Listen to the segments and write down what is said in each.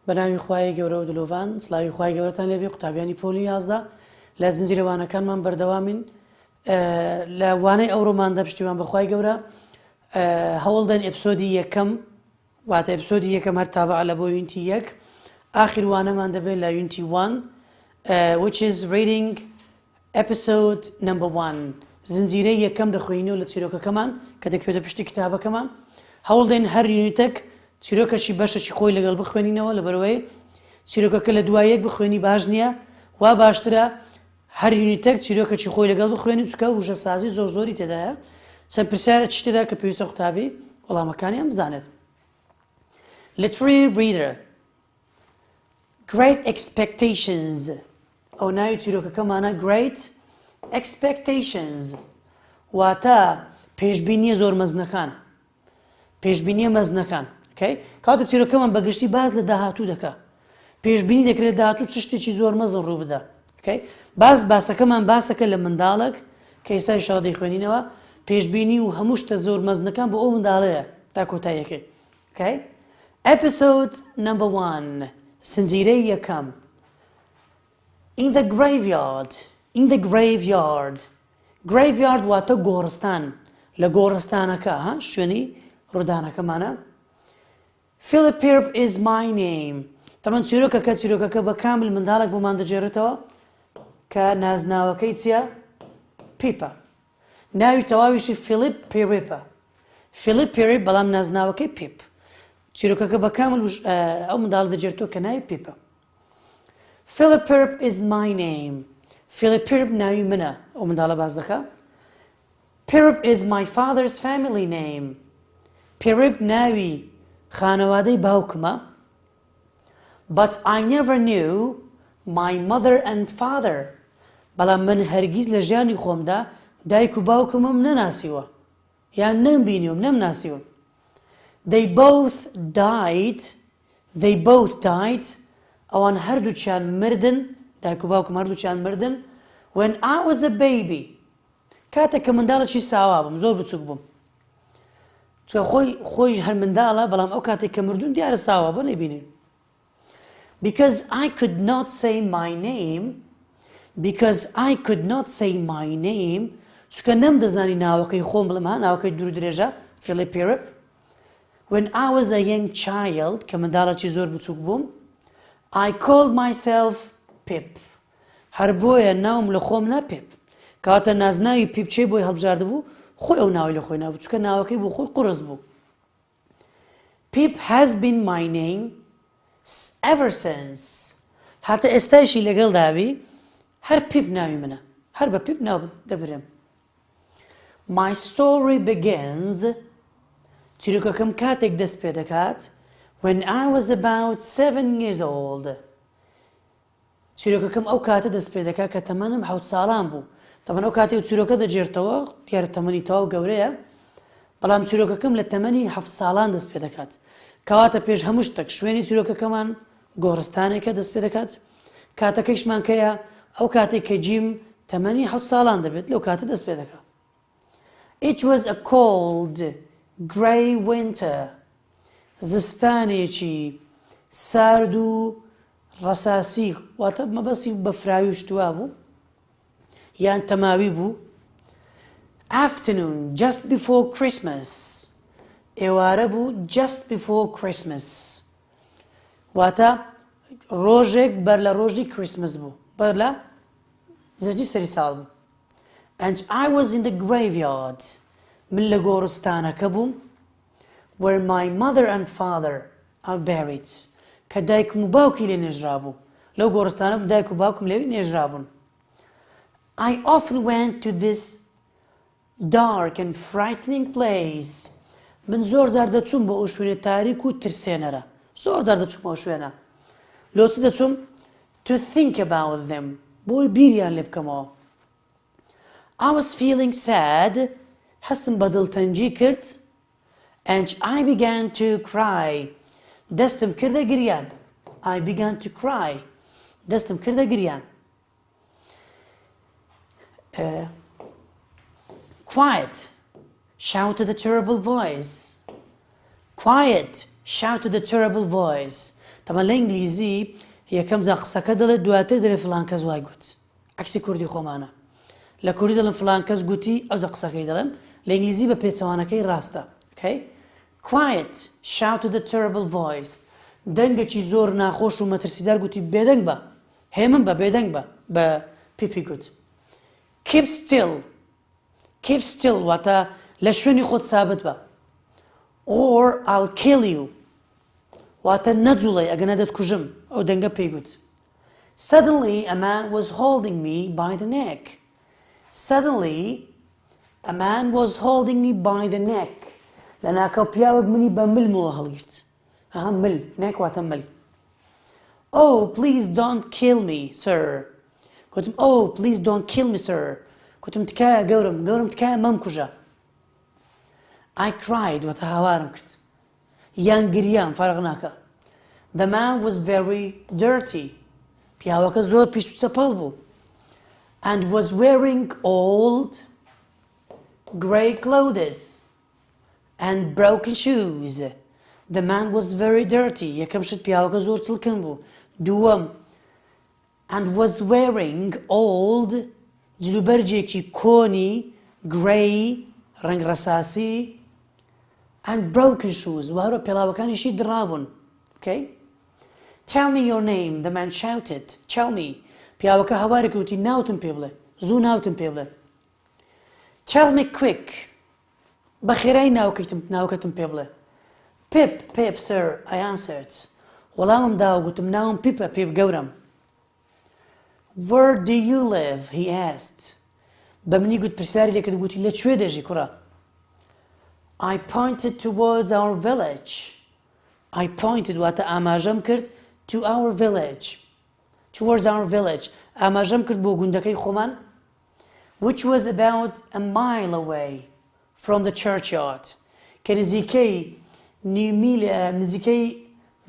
بەناوی خوای گەورە و دلۆڤان سڵاوی خوای گەورەتان لێبێ قوتابیانی پۆلی 11 لە زنجیرە وانەکانمان بەردەوامین لە وانەی ئەوڕۆماندا پشتیوان بەخوای گەورە هەوڵدەن ئێپسۆدی یەکەم واتە ئێپسۆدی یەکەم هەر تابع لە بۆ یونتی یەک ئاخر وانەمان دەبێت لە یونتی 1 which is reading episode number 1 زنجیرەی یەکەم دەخوێنینەوە لە چیرۆکەکەمان کە دەکەوێتە پشتی کتابەکەمان هەوڵدەین هەر یونیتێک چیرۆکەشی بەشێکی خۆی لەگەڵ بخوێنینەوە لەبەرەوەی چیرۆکەکە لە دوای یەک بخوێنی باش نییە وا باشترە هەر یونیتێک چیرۆکەکی خۆی لەگەڵ بخوێنی چکە وشە سازی زۆری تێدایە چەند پرسیارە چ تێدا کە پێویستە قوتابی وەڵامەکانیان بزانێت. Literary reader Great expectations ئەو ناوی چیرۆکەکەمانە Great expectations واتە پێشبینیە زۆر مەزنەکان پێشبینیە مەزنەکان کاتە چیرۆکەمان بەگشتی باز لە داهاتوو دەکات پێشبینی دەکرێت داهاتوو چ شتێکی زۆر مەزن ڕوو بدە باز باسەکەمان باسەکە لە منداڵک کە ئێستا شەڕ دەیخوێنینەوە پێشبینی و هەموو شتە زۆر مەزنەکان بۆ ئەو منداڵەیە تا کۆتاییەکەی Episode number 1 زنجیرەی یەکەم In the graveyard graveyard واتە گۆڕستان لە گۆڕستانەکە شوێنی ڕوودانەکەمانە Philip is my name تەمەن چیرۆکەکە بە کامل منداڵک بۆمان دەجێڕێتەوە کە نازناوەکەی چییە؟ پیپە ناوی تەواویشی فیلیپ پیریپە فیلیپ پیریپ بەڵام نازناوەکەی پیپ چیرۆکەکە بە کامل ئەو منداڵ دەجێڕێتەوە کە ناوی پیپە Philip is my name Philip ناوی منە ئەو منداڵە باز دەکا Pirip is my father's family name Pirip ناوی خانەوادەی باوکمە But I never knew my mother and father بەڵام من هەرگیز لە ژیانی خۆمدا دایک و باوکمم نەناسیوە یان نەمبینیوم نەمناسیوم They both died ئەوان هەردووچیان مردن دایک و باوکم هەردووچیان مردن When I was a baby کاتێک کە منداڵێکی ساوا بووم زۆر بچووک بووم چکە خۆی هەر منداڵە بەڵام ئەو کاتێک کە مردوون دیارە ساوا بۆ نەیبینین Because I could not say my name چکە نەمدەزانی ناوەکەی خۆم بڵێم ناوەکەی دوور درێژە Philip Pirip When I was a young child کە منداڵێکی زۆر بچووک بووم I called myself Pip هەر بۆیە ناوم لە خۆم نا Pip کاتە نازناوی پیپ چێ بۆی هەڵبژاردبوو خۆی ئەو ناوی لە خۆی نابوو چکە ناوەکەی بۆ خۆی قورس بوو Pip has been my name ever since هاتە ئێستایشی لەگەڵ داوی هەر پیپ ناوی منە هەر بە پیپ ناو دەبرێم My story begins چیرۆکەکەم کاتێک دەست پێ دەکات When I was about 7 years old چیرۆکەکەم ئەو کاتە دەست پێ دەکات کە تەمەنم 7 ساڵان بوو تەمەن ئەو کاتی و چیرۆکە دەجێرتەوە دیارە تەمەنی تەواو گەورەیە بەڵام چیرۆکەکەم لە تەمەنی 7 ساڵان دەست پێ دەکات کەواتە پێش هەموو شتێک شوێنی چیرۆکەکەمان گۆڕستانێکە دەست پێ دەکات کاتەکەیشمان کەیە ئەو کاتێک کە جیم تەمەنی 7 ساڵان دەبێت لەو کاتە دەست پێ دەکات It was a cold grey winter زستانێکی سارد و ڕەساسی واتە مەبەستی بەفراوی شتوا بوو یان تەماوی بوو Afternoon just before Christmas ئێوارە بوو just before Christmas واتە ڕۆژێک بەر لە ڕۆژی کریسمس بوو بەر لە زەجی سەری ساڵ بوو And I was in the graveyard من لە گۆڕستانەکە بووم where my mother and father are buried کە دایکم و باوکی لێ نێژرا بوو لەو گۆڕستانە بوو دایک و باوکم لێوی نێژرا بوون I often went to this dark and frightening place من زۆر جار دەچووم بە ئەو شوێنە تاریک و ترسێنەرە زۆر جار دەچووم ئەو شوێنە لۆچی دەچووم to think about them بۆی بیریان لێ بکەمەوە I was feeling sad هەستم بە دڵتەنجی کرد and I began to cry دەستم کردە گریان I began to cry دەستم کردە گریان Quiet shouted a terrible voice Quiet shouted a terrible voice طبعا لە ئینگلیزی یەکەم جا قسەکە دەڵێت دواتر دەڵێت فڵان کەس وای گوت عەکسی کوردی خۆمانە لە کوردی دەڵێن فڵان کەس گوتی ئەوجا قسەکەی دەڵێم لە ئینگلیزی بە پێچەوانەکەی ڕاستە okay quiet shouted a terrible voice دەنگێکی زۆر ناخۆش و مەترسیدار گوتی بێدەنگ بە هێمن بە بێدەنگ بە پیپی گوت keep still واتە لە شوێنی خۆت سابت بە or I'll kill you واتە نەجوڵێ ئەگە نەدەتکوژم ئەو دەنگە پێی گوت suddenly a man was holding me by the neck لە ناکەو پیاوەک منی بە ملمەوە هەڵگرت ئەها مل neck واتە مل oh please don't kill me sir گوتم oh please don't kill me sir گوتم تکایە گەورم تکایە مەمکوژە I cried واتە هاوارم کرد یان گریان فەرق ناکە the man was very dirty پیاوەکە زۆر پیش و چەپەڵ بوو and was wearing old grey clothes and broken shoes the man was very dirty یەکەم شت پیاوەکە زۆر چڵکن بوو دووەم and was wearing old جلوبەرجێکی کۆنی grey ڕەنگ ڕەساسی and broken shoes و هەروە پێڵاوەکانیشی دڕابوون okay tell me your name the man shouted tell me پیاوەکە هەوارێک وتی ناوتم پێ بڵێ زوو ناوتم پێ بڵێ tell me quick بەخێرایی ناوکەتم پێ بڵێ pip sir I answered وەڵامم داوە گوتم ناوم پیپە پیپ گەورم where do you live he asked بە منی گوت پرسیاری لێکرد گوتی لەکوێ دەژی کوڕە I pointed towards our village I pointed واتە ئاماژەم کرد towards our village ئاماژەم کرد بۆ گوندەکەی خۆمان which was about a mile away from the churchyard کە نزیکەی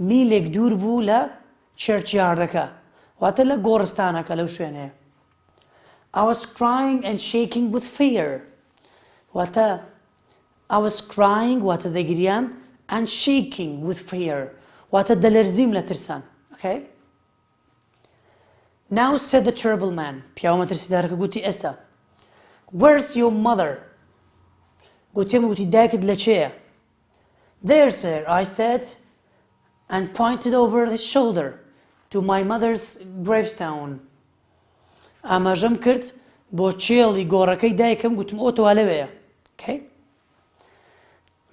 میلێک دوور بوو لە چرچیاردەکە واتە لە گۆڕستانەکە لەو شوێنەیە I was crying and shaking with fear واتە I was crying واتە دەگریام and shaking with fear واتە دەلەرزیم لە ترسان okay now said the terrible man پیاوە مەترسیدارەکە گوتی ئێستا where's your mother گوتی دایکت لەکوێیە there sir I said and pointed over his shoulder to my mother's gravestone ئاماژەم کرد بۆ چێڵی گۆڕەکەی دایکم گوتم ئۆتۆوا لەوەیە okay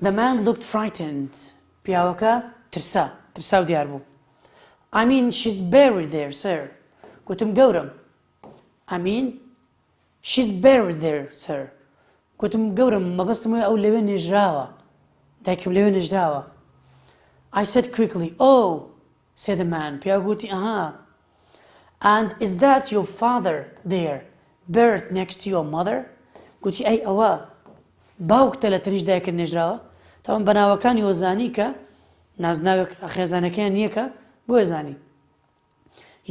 the man looked frightened پیاوەکە ترساو دیار بوو I mean she's buried there sir گوتم گەورم I mean she's buried there sir گوتم گەورم مەبەستم وایە ئەو لەوێ نێژراوە دایکم لەوێ نێژراوە I said quickly oh said the man پیاوە گوتی ئەها and is that your father there buried next to your mother گوتی ئەی ئەوە باوکتە لە تەنیش دایکت نێژراوە تاوان بەناوەکانی وەزانی کە نازناوێک خێزانەکەیان نییە کە بۆ ێزانی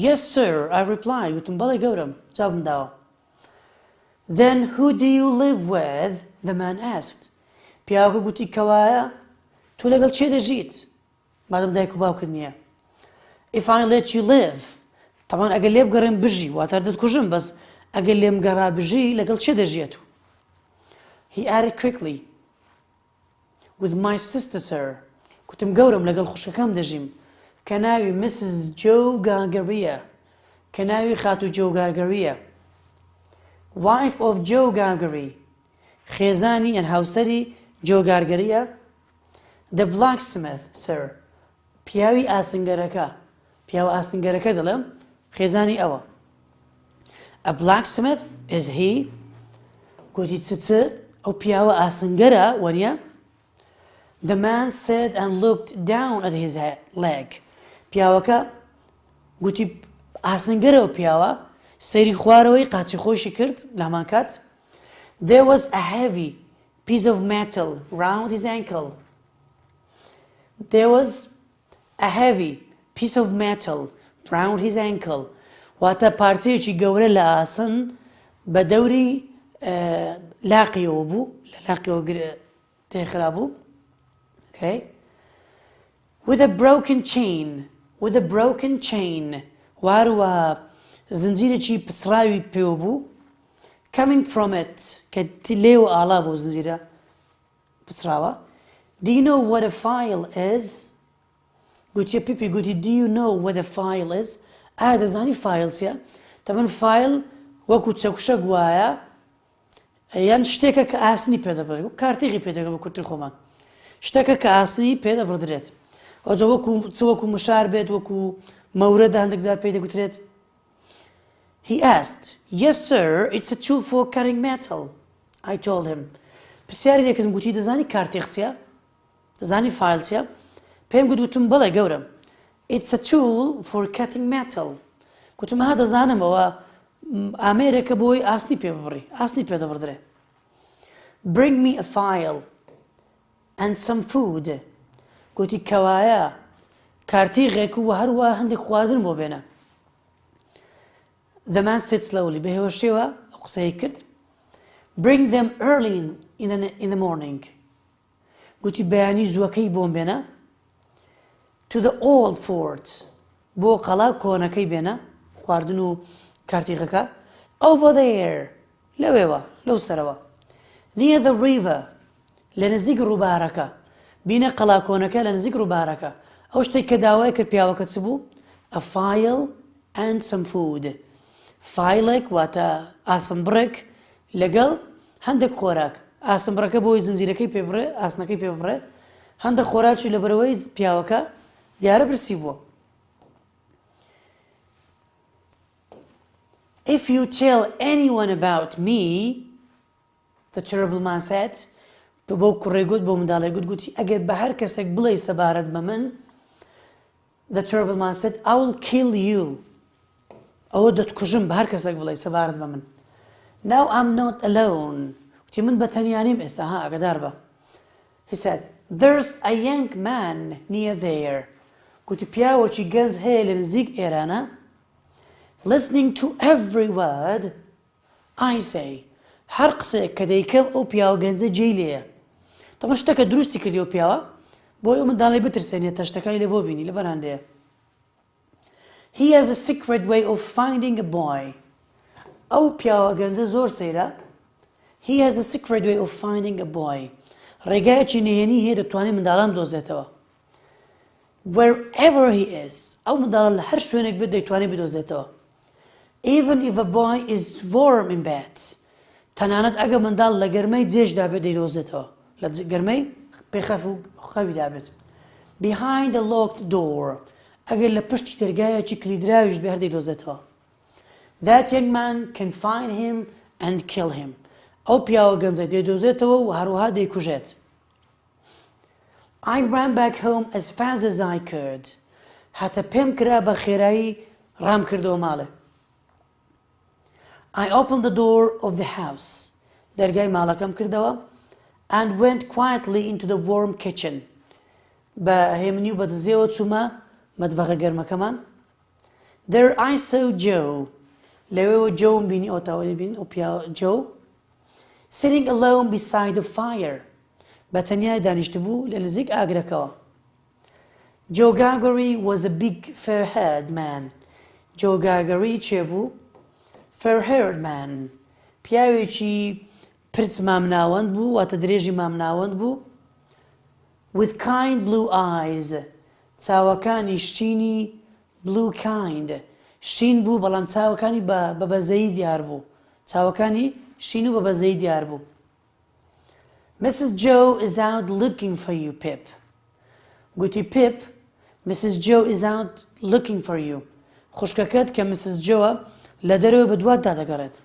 yes sir I replied وتم بەڵێ گەورم جوابم داوە then who do you live with the man asked پیاوەکە گوتی کەوایە تۆ لەگەڵ چێ دەژیت مادەم دایک و باوکت نییە if I let you live طبعا ئەگەر لێ بگەڕێم بژی واتە دەتکوژم بەس ئەگەر لێم گەڕا بژی لەگەڵ چێ دەژیت he added quickly with my sister sir گوتم گەورم لەگەڵ خوشکەکەم دەژیم کە ناوی Mrs. Joe Gargaria کە ناوی خاتو Joe Gargaria wife of Joe Gargary خێزانی یان هاوسەری Joe Gargaria the blacksmith sir پیاوی ئاسنگەرەکە دەڵێم خێزانی ئەوە a blacksmith is he گوتی چ ئەو پیاوە ئاسنگەرە وەنیە the man said and looked down at his leg پیاوەکە گوتی ئاسنگەرەوە پیاوە سەیری خوارەوەی قاچی خۆشی کرد لە هەمان کات there was a heavy piece of metal round his ankle there was a heavy piece of metal round his ankle واتە پارچەیەکی گەورە لە ئاسن بە دەوری لاقیەوە بوو لە لاقیەوە تێخرا بوو okay with a broken chain with a broken chain واروها زنجيرێکی پچڕاوی پێوە بوو coming from it کە لێوە ئاڵا بۆ زنجیرە پچڕاوە. Do you know what a file is? گوتیە پیپی گوتی do you know what a file is? ئایا دەزانی فایل چییە؟ تەمەن فایل وەکو چەکوشە گوایە یان شتێکە کە ئاسنی پێدەبڕێت کارتێکی پێدەگە بە کورتی خۆمان شتێکە کە ئاسنی پێدەبڕدرێت ئەوجە وەکو مشار بێت وەکو مەورەدا هەندێک جار پێی دەگوترێت. He asked, yes sir, it's a tool for cutting metal. I told him. پرسیاری لێکردم گوتی دەزانی کارتێک چییە؟ دەزانی فایل چییە؟ پێم گوتم بەڵێ گەورم. It's a tool for cutting metal. گوتم ها دەزانم ئەوە ئامێرێکە بۆی ئاسنی پێ ببڕی ئاسنی پێدەبڕدرێ. Bring me a file and some food. گوتی کەوایە کارتێغێک و هەروە هەندێک خواردن بۆ بێنە. The man said slowly بە هێواشێوە قسەی کرد. Bring them early in the morning. گوتی بەیانی زووەکەی بۆم بێنە. To the old fort. بۆ قەڵا کۆنەکەی بێنە خواردن و کارتێغەکە. Over there. لەوێوە لەو سەرەوە. Near the river. لە نزیک ڕووبارەکە. بینە قەڵا کۆنەکە لە نزیک ڕووبارەکە. ئەو شتێک کە داوای کرد پیاوەکە چ بوو؟ A file and some food. فایلێک واتە ئاسنبڕێک لەگەڵ هەندێک خۆراک. ئاسنبڕەکە بۆی زنجیرەکەی پێ بڕێ ئاسنەکەی پێ بڕێ هەندێک خۆراکی لەبەرەوەی پیاوەکە دیارە برسی بووە. If you tell anyone about me, the terrible man said, بۆ کوڕێ گوت بۆ منداڵێ گوتی ئەگەر بە هەر کەسێک بڵێ سەبارەت بە من the terrible man said I will kill you. ئەوە دەتکوژم بە هەر کەسێک بڵێ سەبارەت بە من. Now I'm not alone. وتی من بە تەنیا نیم ئێستا ها ئاگادار بە. He said there's a young man near there. گوتی پیاوەکی گەنج هەیە لە نزیک ئێرانە listening to every word I say. هەر قسەیەک کە دەیکەم ئەو پیاوە گەنجە جێی لێیە. تەمە شتەکە دروستی کردی ئەو پیاوە بۆی ئەو منداڵی بترسێنێت شتەکانی لێ بۆ بینی لە بەرهەندەیە. He has a secret way of finding a boy. ئەو پیاوە گەنجە زۆر سەیرە. He has a secret way of finding a boy. ڕێگایەکی نهێنی هەیە دەتوانێت منداڵان بدۆزێتەوە. Wherever he is. ئەو منداڵە لە هەر شوێنێک بێت دەیتوانێت بدۆزێتەوە. Even if a boy is warm in bed. تەنانەت ئەگە منداڵ لە گەرمەی جێژدا بێت دەیدۆزێتەوە لە گەرمەی پێخەف و خەویدا بێت. Behind a locked door. ئەگەر لە پشتی دەرگایەکی کلیدراویش بێ هەر دەیدۆزێتەوە. That young man can find him and kill him. ئەو پیاوە گەنجە دەیدۆزێتەوە و هەروەها دەیکوژێت. I ran back home as fast as I could. هاتە پێم کرا بە خێرایی ڕام کردەوە ماڵێ. I opened the door of the house. دەرگای ماڵەکەم کردەوە and went quietly into the warm kitchen. بە هێمنی و بەدزیەوە چوومە مەتبەخە گەرمەکەمان. There I saw Joe. لەوێەوە جۆم بینی ئۆتاوەی بین ئەو پیاوە Joe sitting alone beside the fire. بە تەنیا دانیشتبوو لە نزیک ئاگرەکەوە. Joe Gargery was a big fair-haired man. Joe Gargery چێ بوو؟ fair-haired man. پیاوێکی پرچ مامناوەند بوو واتە درێژی مامناوەند بوو. with kind blue eyes. چاوەکانی شینی blue kind. شین بوو بەڵام چاوەکانی بە بەزەیی دیار بوو. چاوەکانی شین و بە بەزەیی دیار بوو. Mrs. Joe is out looking for you, Pip. گوتی Pip, Mrs. Joe is out looking for you. خوشکەکەت کە Mrs. Joe لە دەرەوە بە دوات دادەگەڕێت.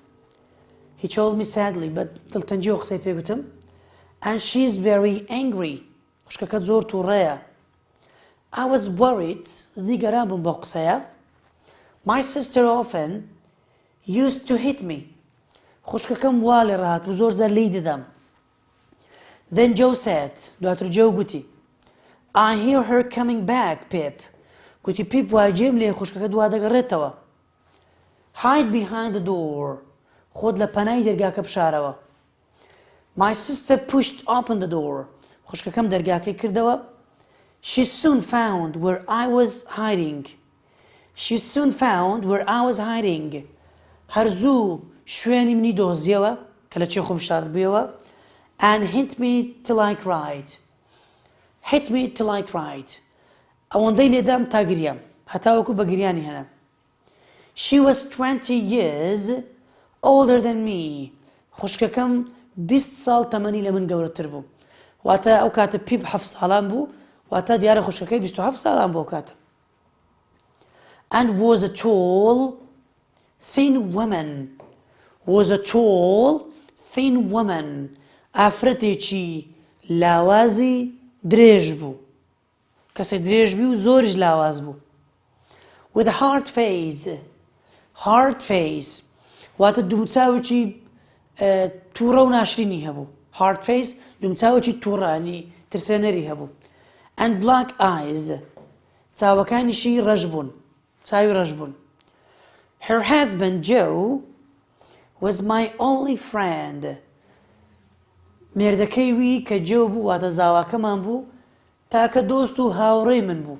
He told me sadly, but دڵتەنجی و قسەی پێگوتم. And she's very angry. خوشکەکەت زۆر تووڕەیە. I was worried. نیگەران بووم بۆ قسەیە. My sister often used to hit me. خوشکەکەم وا لێ ڕاهات و زۆر زار لێی دەدەم. Then Joe said, دواتر Joe گوتی, I hear her coming back, Pip. گوتی Pip واجێم لێ خوشکەکە دوا دەگەڕێتەوە. Hide behind the door. خۆت لە پەنای دەرگاکە بشارەوە. My sister pushed open the door. خوشکەکەم دەرگاکەی کردەوە. She soon found where I was hiding. She soon found where I was hiding. هەرزوو شوێنی منی دۆزیەوە کە لە چێ خۆم شارد بوویەوە. And hit me till I cried. Hit me till I cried. ئەوەندەی لێدام تا گریام. هەتاوەکو بە گریانی هەنا. She was 20 years older than me. خوشکەکەم 20 ساڵ تەمەنی لە من گەورەتر بوو. واتە ئەو کاتە پیب 7 ساڵان بوو. واتە دیارە خوشکەکەی 27 ساڵان بوو کاتە. And was a tall, thin woman. Was a tall, thin woman. ئافرەتێکی لاوازی درێژ بوو. کەسێک درێژ بوو و زۆریش لاواز بوو. With a hard face. Hard face. واتە دووچاوێکی تووڕە و ناشرینی هەبوو. Hard face دووچاوێکی تووڕانی ترسێنەری هەبوو. And black eyes. چاوەکانیشی ڕەش بوون. چاوی ڕەش بوون. Her husband Joe was my only friend. مێردەکەی وی کە جێو بوو واتە زاواکەمان بوو تاکە دۆست و هاوڕێی من بوو.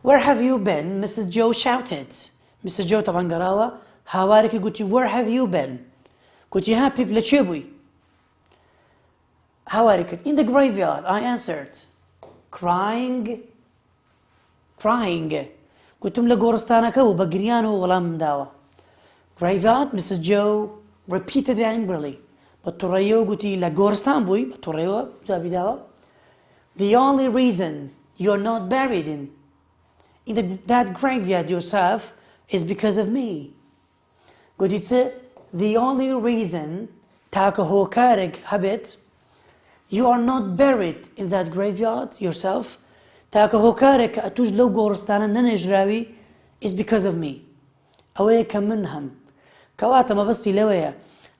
Where have you been? Mrs. Joe shouted. Mrs. Joe طبعا گەڕاوە هاوارێکی گوتی Where have you been? گوتی ها پیپ لە چێ بووی؟ هاواری کرد In the graveyard, I answered. Crying. گوتم لە گۆڕستانەکە و بە گریانەوە وەڵامم داوە. Graveyard, Mrs. Joe repeated angrily. بە تووڕەیەوە گوتی لە گۆڕستان بووی بە تووڕەیەوە جوابی داوە. The only reason you're not buried in that graveyard yourself is because of me. گوتی چ The only reason تاکە هۆکارێک هەبێت You are not buried in that graveyard yourself تاکە هۆکارێک کە ئەتوش لەو گۆڕستانە نەنێژراوی is because of me. ئەوەیە کە من هەم. کەواتە مەبەستی لەوەیە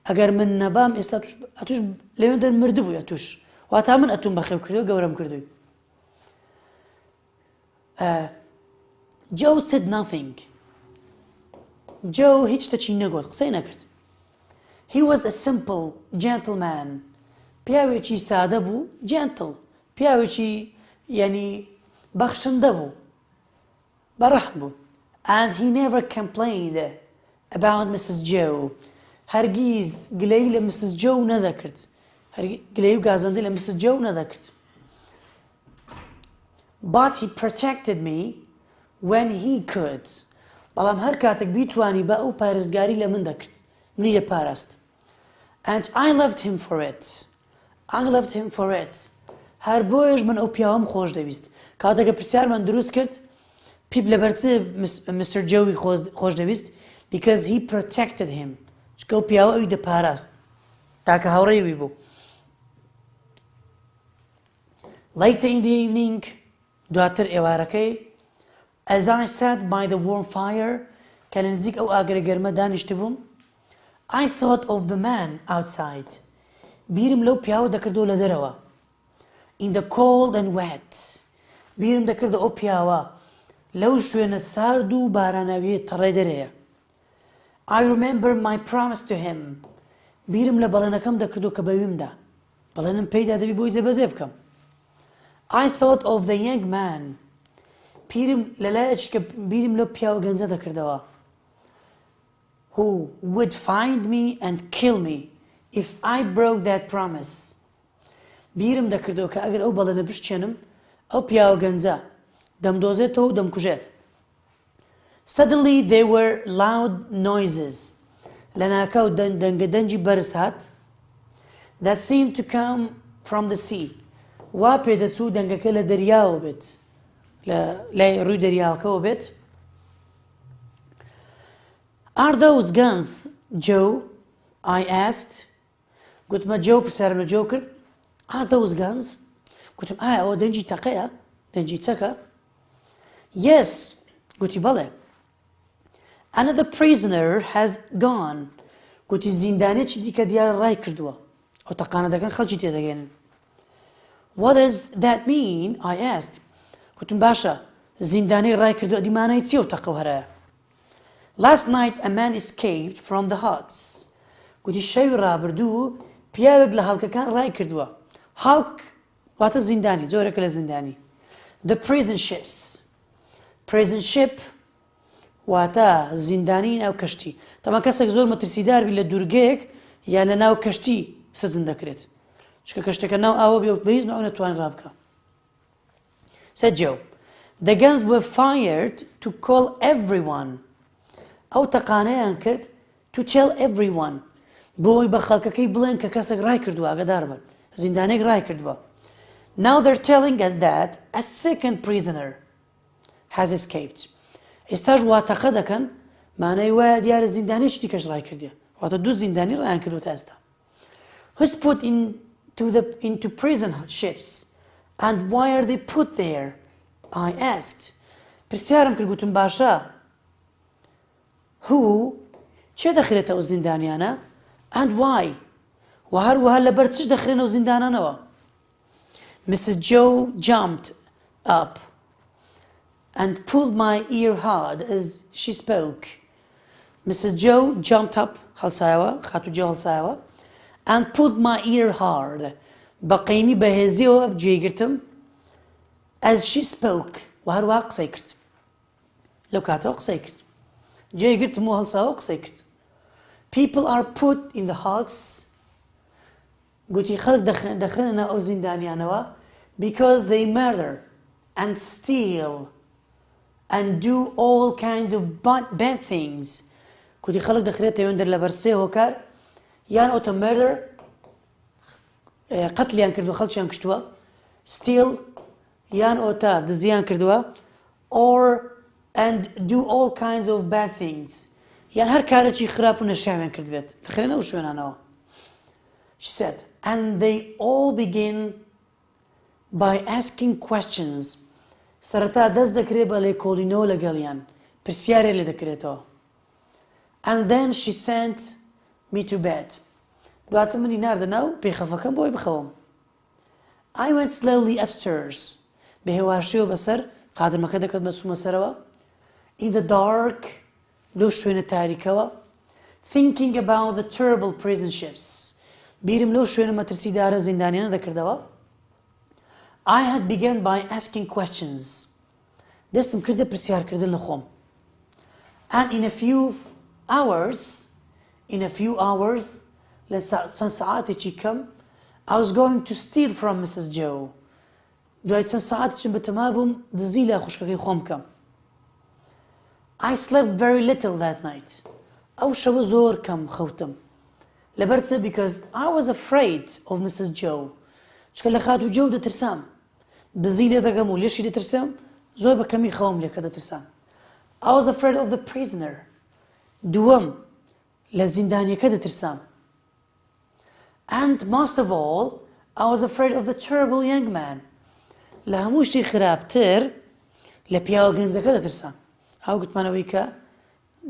ئەگەر من نەبام ئێستا ئەتوش لەوێن مردبووی ئەتوش. واتە من ئەتوم بەخێو کردو گەورەم کردووی. Joe said nothing. Joe هیچ شتێکی نەگوت قسەی نەکرد. He was a simple gentleman. پیاوێکی سادە بوو gentle. پیاوێکی یعنی بەخشندە بوو. بەڕەحم بوو. And he never complained about Mrs. Joe. هەرگیز گلەی لە Mrs. Joe نەدەکرد. گلەی و گازەندەی لە Mrs. Joe نەدەکرد. But he protected me when he could. بەڵام هەر کاتێک بیتوانی بە ئەو پارێزگاری لە من دەکرد. منی دەپاراست. And I loved him for it. I loved him for it. هەر بۆیش من ئەو پیاوەم خۆش دەویست. کاتێکە پرسیارمان دروست کرد پیپ لەبەرچ Mr. Joey خۆش دەویست because he protected him. چکە ئەو پیاوە ئەوی دەپاراست. تاکە هاوڕێی وی بوو. Later in the evening دواتر ئێوارەکەی As I sat by the warm fire کە لە نزیک ئەو ئاگرە گەرمە دانیشت بووم I thought of the man outside. بیرم لەو پیاوە دەکردەوە لە دەرەوە. In the cold and wet. بیرم دەکردە ئەو پیاوە لەو شوێنە سارد و باراناویە تەڕێ دەرەیە. I remember my promise to him. بیرم لە بەڵێنەکەم دەکردەوە کە بەویمدا. بەڵێنم پێیدا دەبی بۆی جێبەجێ بکەم. I thought of the young man. پیرم لەلایەکی کە بیرم لەو پیاوە گەنجە دەکردەوە. Who would find me and kill me if I broke that promise. بیرم دەکردەوە کە ئەگەر ئەو بەڵێنە بشتێنم ئەو پیاوە گەنجە دەمدۆزێتەوە و دەمکوژێت. Suddenly there were loud noises. لە ناکاو دەنگەدەنجی بەرز هات that seemed to come from the sea. وا پێدەچوو دەنگەکە لە دەریاوە بێت. لای ڕووی دەریاوەکەوە بێت. Are those guns, Joe? I asked. گوتمە Joe پرسیارم لە Joe کرد. Are those guns? گوتم ئایا ئەوە دەنجی تەقەیە؟ دەنجی چەکە؟ Yes. گوتی بەڵێ. Another prisoner has gone. گوتی زیندانێکی دیکە دیارە ڕای کردووە. ئەو تەقانە دەکەن خەڵکی تێدەگەێنن. What does that mean? I asked. گوتم باشە زیندانەی ڕای کردووە دیمانای چییە و تەقە هەرەیە؟ Last night a man escaped from the huts. گوتی شەوی ڕابردوو پیاوێک لە هەڵکەکان ڕای کردووە. هەڵک واتە زیندانی جۆرێکە لە زیندانی. The prison ships. Prison ship واتە زیندانی ناو کەشتی. تەمان کەسێک زۆر مەترسیدار بی لە دوورگەیەک یا لە ناو کەشتی سزن دەکرێت. چکە کەشتەکە ناو ئاوە بێ و بەهیچ ناو نەتوانێت ڕابکە. Said Joe. The guns were fired to call everyone. ئەو تەقانەیان کرد to tell everyone. بۆی بە خەڵکەکەی بڵێن کە کەسێک ڕای کردووە ئاگادار بن. زیندانێک ڕای کردووە. Now they're telling us that a second prisoner has escaped. ئێستاش واتەقە دەکەن مانای وایە دیارە زیندانێکی دیکەش ڕای کردیە. واتە دوو زیندانی ڕایان کردووە تا ئێستا. Who's put into prison ships and why are they put there? I asked. پرسیارم کرد گوتم باشە. Who چێ دەخرێتە ئەو زیندانیانە؟ And why؟ و هەروەها لەبەر چش دەخرێنە ئەو زیندانانەوە؟ Mrs. Joe jumped up and pulled my ear hard as she spoke. Mrs. Joe jumped up هەڵسایەوە خاتو جۆ هەڵسایەوە and pulled my ear hard بە قەیمی بەهێزیەوە جێگرتم as she spoke و هەروەها قسەی کرد. لەو کاتەوە قسەی کرد. جێگرتم و هەڵساوە قسەی کرد. People are put in the hulks. گوتی خەڵک دەخرێنە ئەو زیندانیانەوە because they murder and steal and do all kinds of bad things. گوتی خەڵک دەخرێتە وێندەر لەبەر سێ هۆکار یان ئۆتە murder قەتلیان کردووە خەڵکیان کشتووە steal یان ئۆتە دزیان کردووە or and do all kinds of bad things یان هەر کارێکی خراپ و نەشاویان کرد بێت دەخرێنە ئەو شوێنانەوە. She said, and they all begin by asking questions. سەرەتا دەست دەکرێت بە لێکۆڵینەوە لەگەڵیان پرسیارێ لێ دەکرێتەوە. And then she sent me to bed. دواتر منی ناردە ناو پێخەفەکەم بۆی بخەوم. I went slowly upstairs. بە هێواشیەوە بەسەر قادمەکە دەکەت بە چوومە سەرەوە. In the dark لەو شوێنە تاریکەوە thinking about the terrible prison ships. بیرم لەو شوێنە مەترسیدارە زیندانیانە دەکردەوە. I had begun by asking questions. دەستم کردە پرسیارکردن لە خۆم. And in a few hours لە چەند سەعاتێکی کەم I was going to steal from Mrs. Joe. دوای چەند سەعاتێکم بەتەما بووم دزی لە خوشکەکەی خۆم بکەم. I slept very little that night. ئەو شەوە زۆر کەم خەوتم. لەبەرچە because I was afraid of Mrs. Joe. چکە لە خاتو جۆ دەترسام. دزی لێ دەگەم و لێشی دەترسام زۆر بە کەمی خەوم لێ کە دەترسام. I was afraid of the prisoner. دووەم لە زیندانیەکە دەترسام. And most of all, I was afraid of the terrible young man. لە هەموو شتی خراپتر لە پیاوە گەنجەکە دەترسام. ئەو گوتمانەوەی کە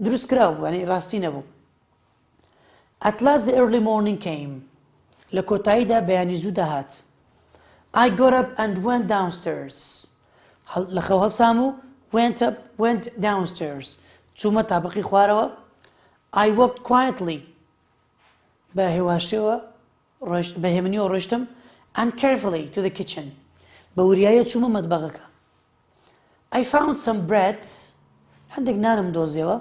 دروست کراوە یعنی ڕاستی نەبوو. At last the early morning came. لە کۆتاییدا بەیانی زوو دەهات. I got up and went downstairs. لە خەو هەڵسام و went downstairs. چوومە تابقی خوارەوە. I walked quietly. بە هێواشیەوە بە هێمنیەوە ڕۆیشتم and carefully to the kitchen. بە وریایە چوومە مەتبەخەکە. I found some bread. هەندێک نانم دۆزیەوە.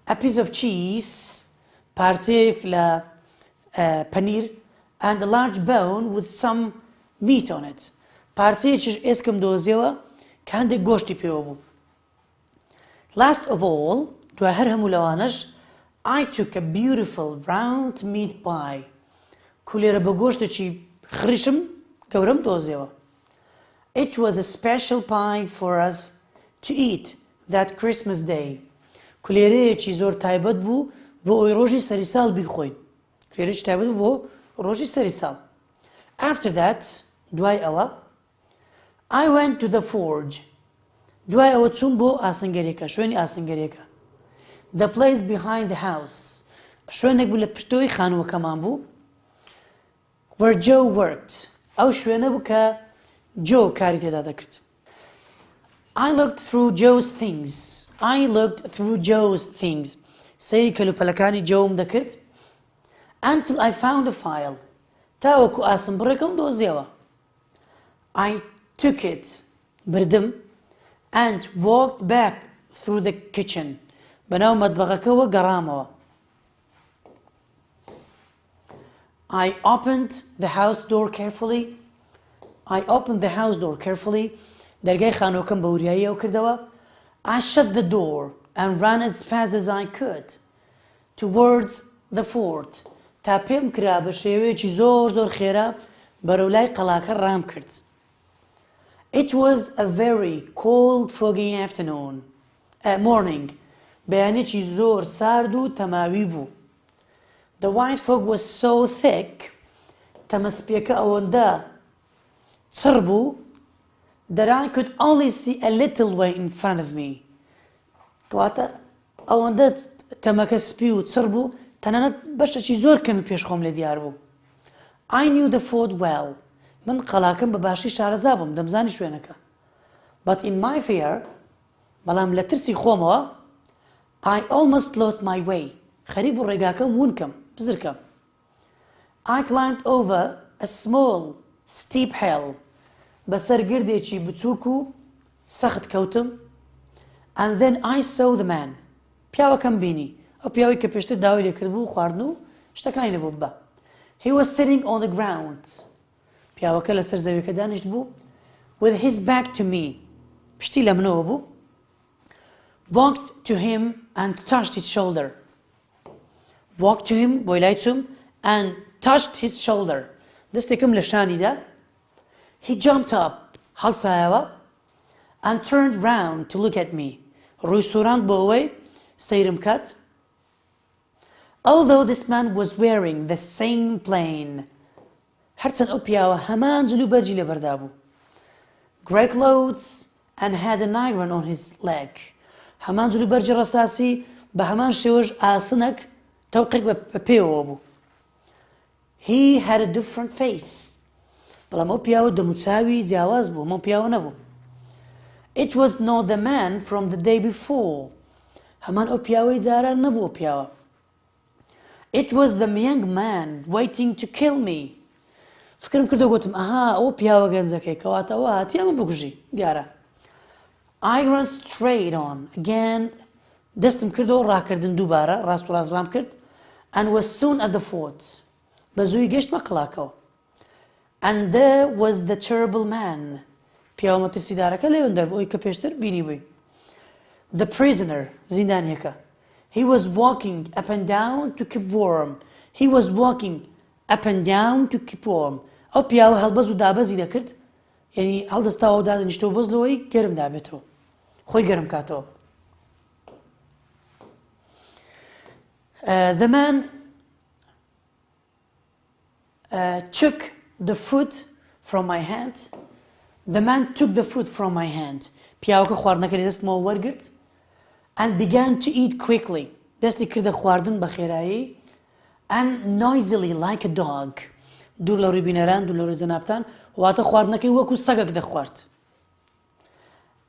A piece of cheese. پارچەیەک لە پەنیر and a large bone with some meat on it. پارچەیەکیش ئێسکم دۆزیەوە کە هەندێک گۆشتی پێوە بوو. Last of all, دوای هەر هەموو لەوانەش I took a beautiful round meat pie. کولێرە بە گۆشتێکی خریشم گەورەم دۆزیەوە. It was a special pie for us to eat that Christmas day. کولێرەیەکی زۆر تایبەت بوو بۆ ئەوی ڕۆژی سەریساڵ بیخۆین. کولێرەیەکی تایبەت بوو بۆ ڕۆژی سەریساڵ. After that, دوای ئەوە I went to the forge. دوای ئەوە چوون بۆ ئاسنگەریەکە شوێنی ئاسنگەریەکە. The place behind the house. شوێنێک بوو لە پشتەوەی خانووەکەمان بوو. Where Joe worked. ئەو شوێنە بوو کە جۆ کاری تێدا دەکرد. I looked through Joe's things. سەیری کەلوپەلەکانی جۆم دەکرد. Until I found a file. تاوەکو ئاسنبڕێکم دۆزیەوە. I took it بردم and walked back through the kitchen بەناو مەتبەخەکەوە گەڕامەوە. I opened the house door carefully. I opened the house door carefully. دەرگای خانووەکەم بە وریاییەوە کردەوە. I shut the door and ran as fast as I could towards the fort. تا پێم کرا بە شێوەیەکی زۆر خێرا بەرەو لای قەڵاکە ڕام کرد. It was a very cold foggy morning. بەیانێکی زۆر سارد و تەماوی بوو. The white fog was so thick تەمەسپێکە ئەوەندە چڕ بوو that I could only see a little way in front of me. کەواتە ئەوەندە تەمەکە سپی و چڕ بوو تەنانەت بەشێکی زۆر کەمی پێشخۆم لێ دیار بوو. I knew the fort well. من قەڵاکەم بە باشی شارەزا بووم دەمزانی شوێنەکە. But in my fear بەڵام لە ترسی خۆمەوە I almost lost my way. خەریک بوو ڕێگاکەم ونکەم بزرکەم. I climbed over a small steep hill. بەسەر گردێکی بچووک و سەخت کەوتم. And then I saw the man. پیاوەکەم بینی. ئەو پیاوەی کە پێشتر داوای لێکرد بوو خواردن و شتەکانی لێبوو بە. He was sitting on the ground. پیاوەکە لەسەر زەویەکە دانیشت بوو with his back to me. پشتی لە منەوە بوو. Walked to him and touched his shoulder. Walked to him بۆی لای چووم and touched his shoulder. دەستێکم لە شانیدا. He jumped up هەڵسایەوە and turned round to look at me. ڕووی سووڕاند بۆ ئەوەی سەیرم کات. Although this man was wearing the same plain. هەرچەند ئەو پیاوە هەمان جلو بەرجی لێبەردا بوو. Grey clothes and had an iron on his leg. هەمان جلو بەرجی ڕەساسی بە هەمان شێوەش ئاسنەک تەوقیق بە پێوە بوو. He had a different face. بەڵام ئەو پیاوە دەموچاوی جیاواز بوو ئەو پیاوە نەبوو. It was not the man from the day before. هەمان ئەو پیاوەی جاران نەبوو پیاوە. It was the young man waiting to kill me. فکرم کردو گوتم ئەها ئەوە پیاوە گەنجەکەی کەواتەوە هاتیە من بکوژی دیارە. I ran straight on again. دەستم کردەوە ڕاکردن دووبارە ڕاست و ڕاست ڕام کرد. And was soon at the fort. بە زووی گەشتمە قەڵاکەوە. And there was the terrible man. پیاوە مەترسیدارەکە لێوەندە بوو ئەوی کە پێشتر بینی بووی. The prisoner زیندانیەکە. He was walking up and down to keep warm. He was walking up and down to keep warm. ئەو پیاوە هەڵبەز و دابەزی دەکرد یعنی هەڵدەستاوە دادەنیشتەوە بەز لەوەی گەرم دابێتەوە خۆی گەرم کاتەوە. The man took the food from my hand. The man took the food from my hand. پیاوەکە خواردنەکە لە دەستمەوە وەرگرت and began to eat quickly. دەستی کردە خواردن بە خێرایی and noisily like a dog. دوور لە ڕووی بینەران دوور لە ڕووی جەنابتان واتە خواردنەکەی وەکو سەگێک دەخوارد.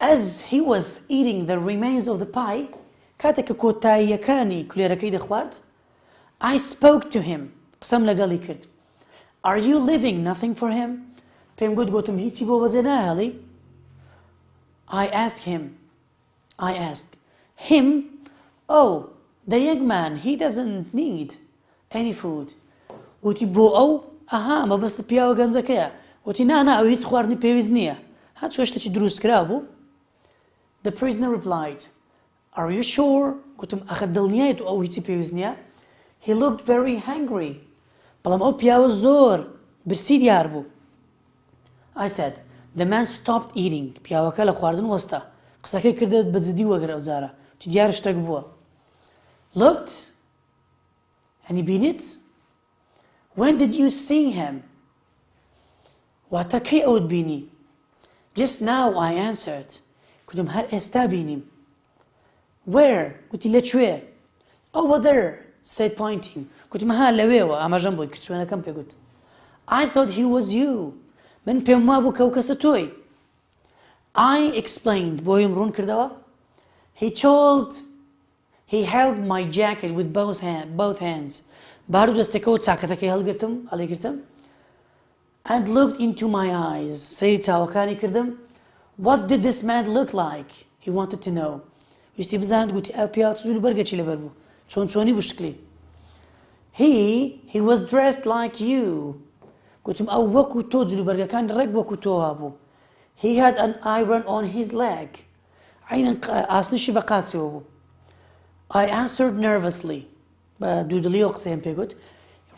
As he was eating the remains of the pie کاتێک کە کۆتاییەکانی کولێرەکەی دەخوارد I spoke to him. قسەم لەگەڵی کرد. Are you leaving nothing for him? پێم گوتم هیچی بۆ بەجێ نایهێڵی. I asked him. I asked him. Oh, the young man, he doesn't need any food. وتی بۆ ئەو ئەها مەبەستە پیاوە گەنجەکەیە. وتی نا ئەو هیچ خواردنی پێویست نییە. هات شتێکی دروست کرا بوو. The prisoner replied. Are you sure? گوتم ئەخە دڵنیایت ئەو هیچی پێویست نییە. He looked very hungry. بەڵام ئەو پیاوە زۆر برسی دیار بوو. I said. The man stopped eating. پیاوەکە لە خواردن وەستا. قسەکەی کردێت بە جددی وەگرە ئەو جارە. تو دیارە شتێک بووە. Looked. ئەنی بینیت؟ When did you see him? واتە کەی ئەوت بینی؟ Just now I answered. گوتم هەر ئێستا بینیم. Where? گوتی لەکوێ؟ Over there. Said pointing. گوتم ها لەوێوە ئاماژەم بۆی کرد شوێنەکەم پێ گوت. I thought he was you. من پێم وابوو کە ئەو کەسە تۆی. I explained. بۆیم ڕوون کردەوە. He held my jacket with both hands. بارو دەستێکەوە چاکەتەکەی هەڵگرتم. and looked into my eyes. سەیری چاوەکانی کردم. What did this man look like? He wanted to know. ویستی بزاند گوتی ئەو پیا زوو بەرگەچی لەبەر بوو. چۆنی بوو شکلی. He was dressed like you. گوتم ئەو وەکو تۆ جلوبەرگەکان ڕێک وەکو تۆ بوو. He had an iron on his leg. عینەن ئاسنشی بە قاچەوە بوو. I answered nervously. بە دوودڵیەوە قسەیەم پێ گوت.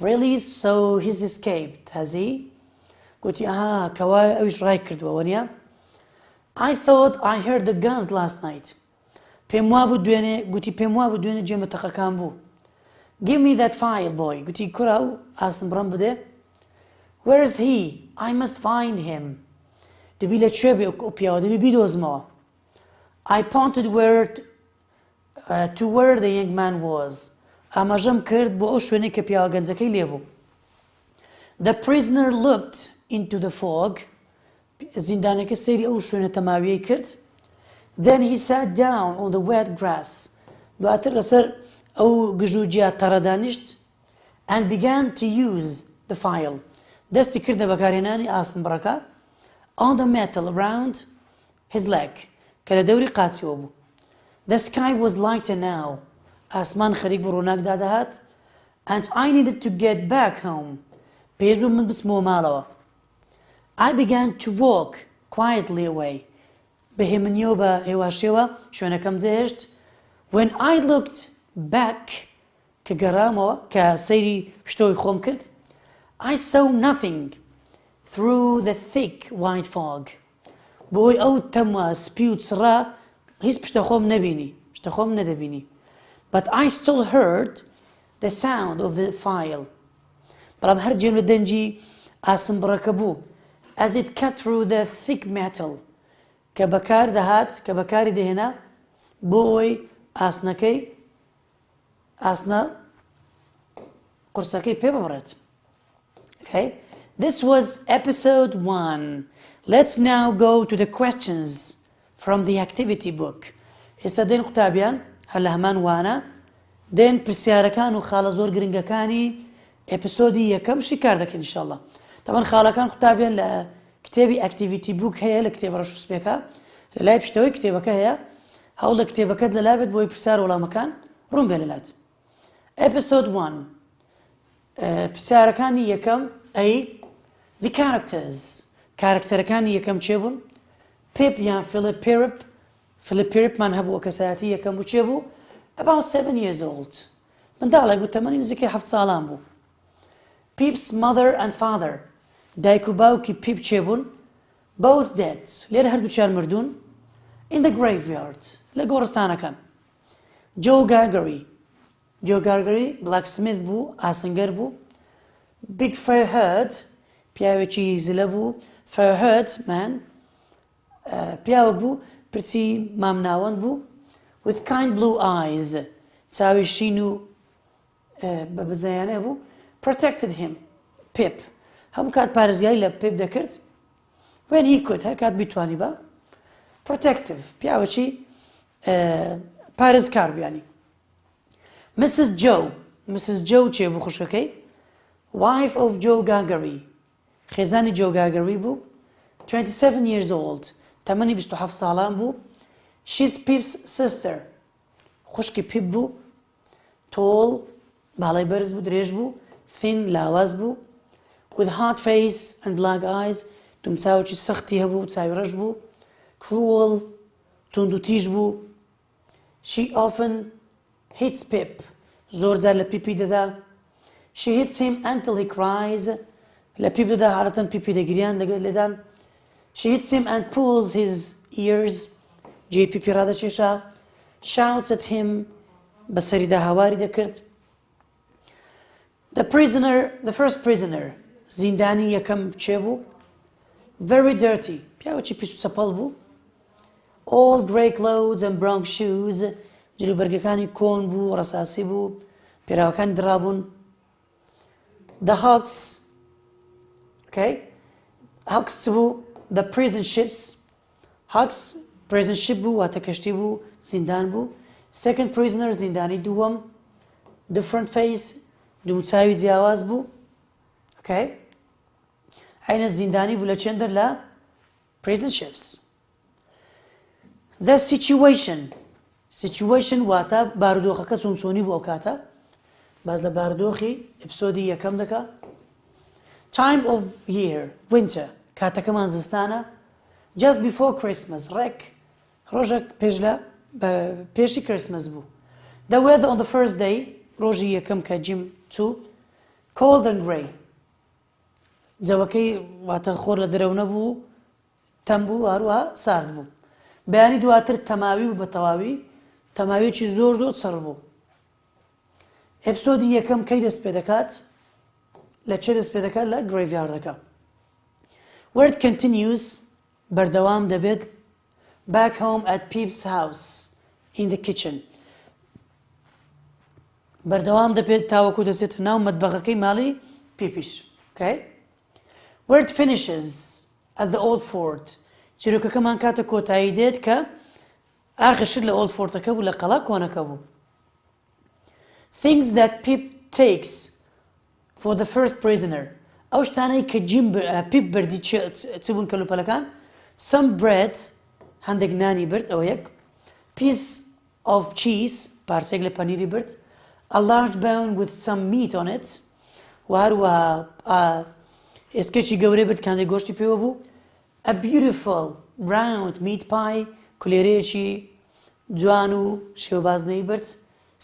Really? So he's escaped, has he? گوتی ئاها کەوایە ئەویش ڕای کردووە وەنیا. I thought I heard the guns last night. پێم وا بوو دوێنێ گوتی پێم وا بوو دوێنێ جێمەتەقەکان بوو. Give me that file, boy. گوتی کوڕە ئەو ئاسم بڕم بدێ. Where is he? I must find him. دەبی لەکوێ بێ ئەو پیاوە دەبی بیدۆزمەوە. I pointed to where the young man was. ئاماژەم کرد بۆ ئەو شوێنەی کە پیاوە گەنجەکەی لێبوو. The prisoner looked into the fog. زیندانەکە سەیری ئەو شوێنە تەماویەی کرد. Then he sat down on the wet grass. دواتر لەسەر ئەو گژوجیا تەڕەدانیشت and began to use the file. دەستی کردە بەکارهێنانی ئاسنبڕەکە on the metal around his leg کە لە دەوری قاچیەوە بوو. The sky was lighter now. ئاسمان خەریک بە ڕووناکدا دەهات and I needed to get back home. پێویست بوو من بچمەوە ماڵەوە. I began to walk quietly away. بەهێمنیەوە بە هێواشێوە شوێنەکەم جێهێشت. When I looked back کە گەڕامەوە کە سەیری شتۆی خۆم کرد I saw nothing through the thick white fog. بۆی ئەو تەمە سپی و چڕا هیچ پشتە خۆم نەبینی پشتە خۆم نەدەبینی. But I still heard the sound of the file. بەڵام هەر جێم لە دەنجی ئاسنبڕەکە بوو as it cut through the thick metal کە بەکار دەهات کە بەکاری دەهێنا بۆ ئەوەی ئاسنەکەی ئاسنە قورسەکەی پێ ببڕێت. Okay? This was episode 1. Let's now go to the questions from the activity book. ئێستا دێن قوتابیان هەر لە هەمان وانە دێن پرسیارەکان و خاڵە زۆر گرنگەکانی ئەپیسۆدی یەکەمشی کار دەکەن ئینشاءالله. تەبەن خاڵەکان قوتابیان لە کتێبی ئەکتیڤیتی بوک هەیە لە کتێبە ڕەشوسپێکە لە لای پشتەوەی کتێبەکە هەیە هەوڵ لە کتێبەکەت لەلا بێت بۆی پرسیار وەڵامەکان ڕوون بێ لەلات. Episode 1 پرسیارەکانی یەکەم ئەی the characters کارکتەرەکانی یەکەم چێ بوون؟ پێپ یان فیلیپمان هەبووە کەسایەتی یەکەم بوو چێ بوو؟ About 7 years old. منداڵێک بوو تەمەنی نزیکەی 7 ساڵان بوو. Pip's mother and father دایک و باوکی پیپ چێ بوون؟ Both dead. لێرە هەردووچیان مردوون. In the graveyard. لە گۆڕستانەکان. Joe Gargery blacksmith بوو ئاسنگەر بوو. Big Fairhead پیاوێکی زلە بوو. Fairhead man پیاوە بوو پرچی مامناوەند بوو. With kind blue eyes چاوی شین و بە بزەیانە بوو. Protected him. Pip هەموو کات پارێزگای لە پێپ دەکرد. When he could هەر کات بیتوانی بە. Protective پیاوەکی پارێزکار بیانی. Mrs. Joe چێ بوو خوشکەکەی؟ Wife of Joe Gargery خێزانی Joe Gargery بوو. 27 years old تەمەنی 27 ساڵان بوو. She's Pip's sister خوشکی پیپ بوو. Tall باڵای بەرز بوو درێژ بوو. Thin لاواز بوو. With hard face and black eyes دومچاوکی سەختی هەبوو چاوی ڕەش بوو. Cruel تند و تیژ بوو. She often hits Pip زۆر جار لە پیپی دەدا. She hits him until he cries لە پیپ دەدا حالەتەن پیپی دەگریان لەدان. She hits him and pulls his ears جێ پیپی ڕادەچێشا. Shouts at him بەسەریدا هاواری دەکرد. The first prisoner زیندانی یەکەم چێ بوو؟ Very dirty پیاوەکی پیس و چەپەڵ بوو. All grey clothes and brown shoes جلوبەرگەکانی کۆن بوو ڕەساسی بوو پێراوەکانی درابوون. The Hucks بوو the prison ships. Hucks prison ship بوو واتە کەشتی بوو زیندان بوو. Second prisoner زیندانی دووەم. Different face دووچاوی جیاواز بوو. حینە زیندانی بوو لە چێندەر لە prison ships. The situation واتە بارودۆخەکە چۆنی بوو ئەو کاتە باز لە بارودۆخی ئەپسۆدی یەکەم دەکا. Time of year winter کاتەکەمان زستانە just before Christmas ڕێک ڕۆژێک پێشی Christmas بوو. The weather on the first day ڕۆژی یەکەم کە جیم چوو cold and grey جەوەکەی واتە خۆر لە دەرەو نەبوو تەم بوو هەروەها سارد بوو. بەیانی دواتر تەماوی و بە تەواوی تەماویەکی زۆر سەر بوو. ئەپسۆدی یەکەم کەی دەست پێ دەکات لە چێ دەست پێ دەکات لە گرێڤیاردەکە. Where it continues بەردەوام دەبێت back home at Pip's house in the kitchen. بەردەوام دەبێت تاوەکو دەچێتە ناو مەتبەخەکەی ماڵی پیپیش. Okay? Where it finishes at the old fort. چیرۆکەکەمان کاتە کۆتایی دێت کە ئاخرشت لە old fortەکە بوو لە قەڵا کۆنەکە بوو. Things that Pip takes for the first prisoner. ئەو شتانەی کە پیپ بردی چ بوون کەلوپەلەکان some bread هەندێک نانی برد ئەوە یەک piece of cheese پارچێک لە پەنیری برد a large bone with some meat on it و هەروەها ئێسکێکی گەورەی برد کاندێک گۆشتی پێوە بوو a beautiful round meat pie کولێرەیەکی جوان و شێوەبازنەی برد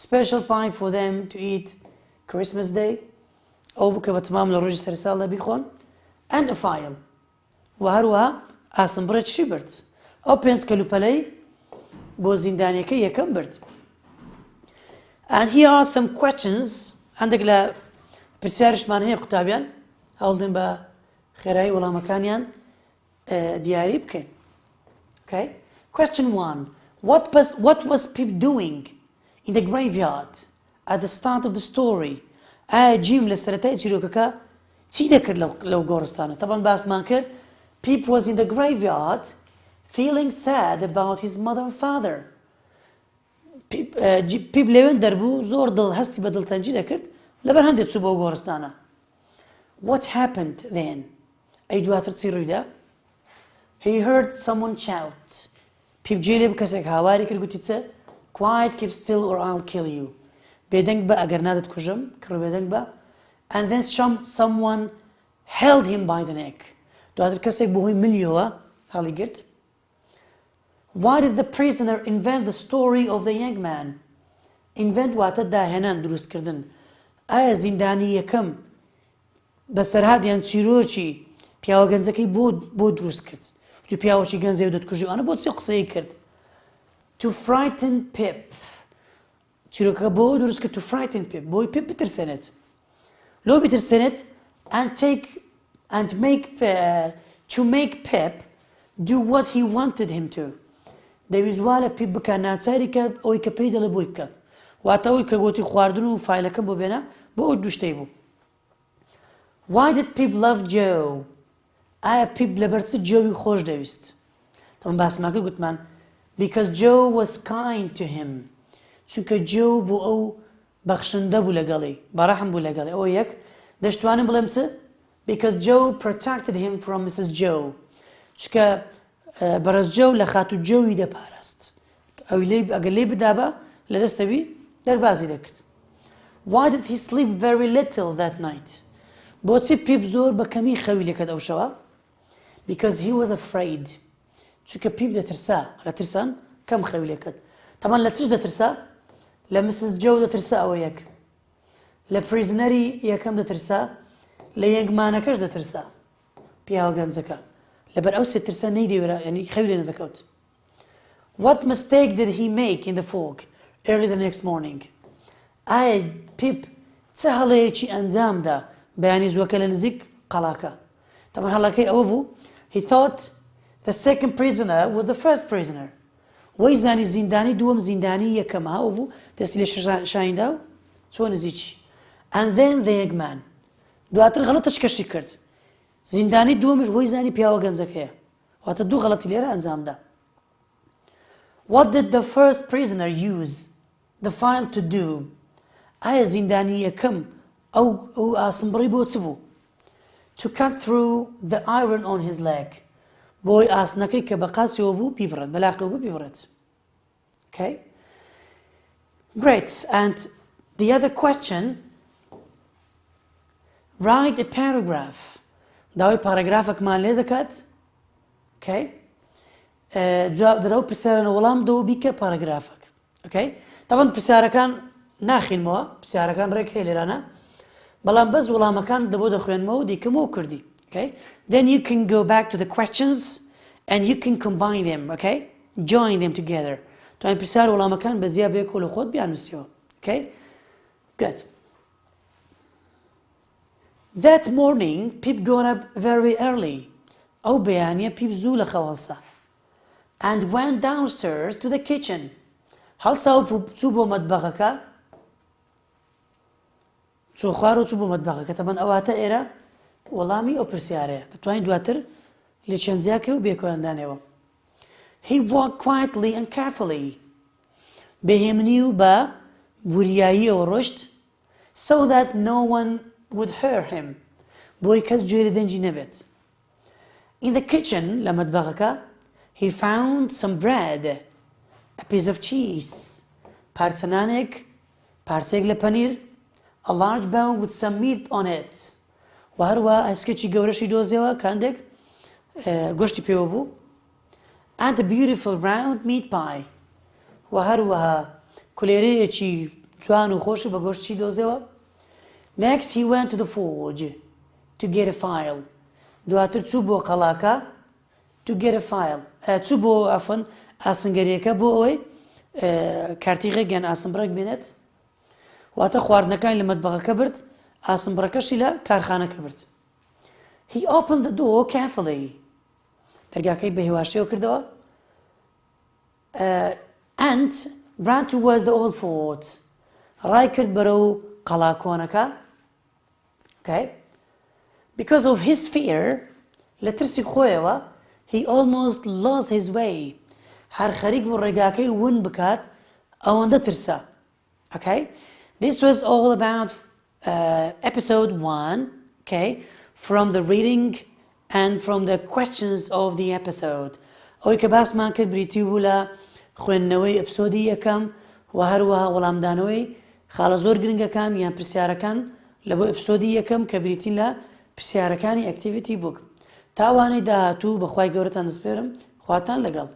special pie for them to eat Christmas Day ئەو بکە بە تەمام لە ڕۆژی سەرساڵدا بیخۆن and a file و هەروەها ئاسمبڕێکی برد ئەو پێنج کەلوپەلەی بۆ زیندانیەکە یەکەم برد. And here are some questions هەندێک لە پرسیارشمان هەیە قوتابیان هەوڵدەین بە خێرایی وەڵامەکانیان دیاری بکەین. Okay? Question 1. What was Pip doing in the graveyard at the start of the story? ئایا جیم لە سەرەتای چیرۆکەکە چی دەکرد لەو گۆڕستانە؟ طبعاً باسمان کرد Pip was in the graveyard feeling sad about his mother and father. Pip لەوێن دەربوو زۆر هەستی بە دڵتەنجی دەکرد لەبەر هەندێک چوو بۆ گۆڕستانە. What happened then? ئەی دواتر چی ڕوویدا؟ He heard someone shout. Pip جێ لێ کەسێک هاواری کرد گوتی چە Quiet, keep still or I'll kill you. بێدەنگ بە ئەگەر نادت کوژم کڕ بێدەنگ بە and then someone held him by the neck. دواتر کەسێک بەهۆی ملیەوە هەڵی گرت. Why did the prisoner invent the story of the young man? Invent واتە داهێنان دروستکردن. ئایا زیندانی یەکەم بەسەرهادیان چیرۆکی پیاوە گەنجەکەی بۆ دروست کرد تو پیاوەکی گەنجەی دەتکوژی ئەوانە بۆ چی قسەی کرد؟ To frighten Pip. چیرۆکەکە بۆ دروست کرد to frighten Pip بۆی Pip بترسێنێت لۆ بترسێنێت and make Pip do what he wanted him to. دەویست وا لە Pip بکە ناچاری کە ئەوەی کە پێی دەڵێ بۆی بکات واتە ئەوەی کە گوتی خواردن و فایلەکەم بۆ بێنە بۆ ئەو دووشتەی بوو. Why did Pip love Joe? ئایا Pip لەبەر چ جۆوی خۆش دەویست؟ تەمەن باسماکە گوتمان because Joe was kind to him. چونکە جۆ بۆ ئەو بەخشندە بوو لەگەڵی بەڕەحم بوو لەگەڵی ئەوە یەک دەشتوانم بڵێم چ because Joe protected him from Mrs. Joe چونکە بەڕێز جۆ لە خاتوو جۆوی دەپاراست ئەوی ئەگەر لێ بدابە لە دەستەوی دەربازی دەکرد. Why did he sleep very little that night? بۆچی Pip زۆر بە کەمی خەوی لێکرد ئەو شەوە؟ because he was afraid چونکە Pip دەترسا لە ترسان کەم خەوی لێکرد. طبعاً لە چش دەترسا؟ لە Mrs. Joe دەترسا ئەوە یەک لە پریزنەری یەکەم دەترسا لە یەنگمانەکەش دەترسا پیاوە گەنجەکە لەبەر ئەو سێ ترسە نەیدەوێرە یعنی خەوی لێ نەدەکەوت. What mistake did he make in the fog early the next morning? ئایا Pip چه هەڵەیەکی ئەنجامدا بەیانی زووەکە لە نزیک قەڵاکە؟ طبعاً هەڵەکەی ئەوە بوو he thought the second prisoner was the first prisoner. وەی زانی زیندانی دووەم زیندانی یەکەمە ئەو بوو دەستی لێ شایندا و چۆ نزیکی and then the young man دواتر غەڵەتش کەشی کرد زیندانی دووەمش وەی زانی پیاوە گەنجەکەیە واتە دوو غەڵەتی لێرە ئەنجامدا. What did the first prisoner use the file to do? ئایا زیندانی یەکەم ئەو ئاسمبڕی بۆ چ بوو؟ to cut through the iron on his leg. بۆی ئاسنەکەی کە بە قاچەوە بوو بیبڕێت بەلاقەوە بوو بیبڕێت. Okay? Great. And the other question, write a paragraph. داوای پاراگرافێکمان لێ دەکات. Okay? جواب دەرەوە پرسیارانە وەڵام دەوە بیکە پاراگرافێک. Okay? طبعاً پرسیارەکان ناخینمەوە، پرسیارەکان ڕێک هەیە لێرانە. بەڵام بەس وەڵامەکان دەبۆ دەخوێنمەوە و دیکەمەوە کردی. Okay? Then you can go back to the questions and you can combine them. Okay? Join them together. توانین پرسیار وەڵامەکان بەجیا بێ کۆڵە خۆت بیانووسیەوە. Okay? Good. That morning, Pip got up very early. ئەو بەیانیە پیپ زوو لە خەوەڵسا. And went downstairs to the kitchen. هەڵسا و چوو بۆ مەتبەخەکە. چوو خوار و چوو بۆ مەتبەخەکە. تەمەن ئەواتە ئێرە وەڵامی ئەو پرسیارەیە. دەتوانین دواتر لێ چەندزیاکە و بێکۆیاندانەوە. He walked quietly and carefully. بەهێمنی و بە بوریاییەوە ڕۆشت so that no one would hear him. بۆی کەس گوێی دەنجی نەبێت. In the kitchen, لە مەتبەخەکە, he found some bread, a piece of cheese, پارچەنانێک، پارچێک لە پەنیر, a large bowl with some meat on it. و هەروە ئەسکەچی گەورەشی دۆزیەوە کاندێک گۆشتی پێوە بوو. And a beautiful round meat pie. و هەروەها کولێرەیەکی جوان و خۆشی بە گۆشتی دۆزیەوە. Next he went to the forge to get a file. دواتر چوو بۆ قەڵاکە to get a file. چوو بۆ ئەفەن ئاسنگەریەکە بۆ ئەوەی کارتیغێک یان ئاسنبڕێک بێنێت. واتە خواردنەکانی لە مەتبەخەکە برد، ئاسنبڕەکەشی لە کارخانەکە برد. He opened the door carefully. دەرگاکەی بە هێواشیەوە کردەوە. And ran towards the old fort. ڕای کرد بەرەو قەڵا کۆنەکە. Okay? Because of his fear, لە ترسی خۆیەوە, he almost lost his way. هەر خەریک بوو ڕێگاکەی ون بکات ئەوەندە ترسا. Okay? This was all about episode 1, okay, from the reading and from the questions of the episode. ئەوەی کە باسمان کرد بریتی بوو لە خوێندنەوەی ئەپسۆدی یەکەم و هەروەها وەڵامدانەوەی خاڵە زۆر گرنگەکان یان پرسیارەکان لە بۆ ئەپسۆدی یەکەم کە بریتین لە پرسیارەکانی ئەکتیڤیتی بووک. تاوانەی داهاتوو بەخوای گەورەتان دەسپێرم خواتان لەگەڵ.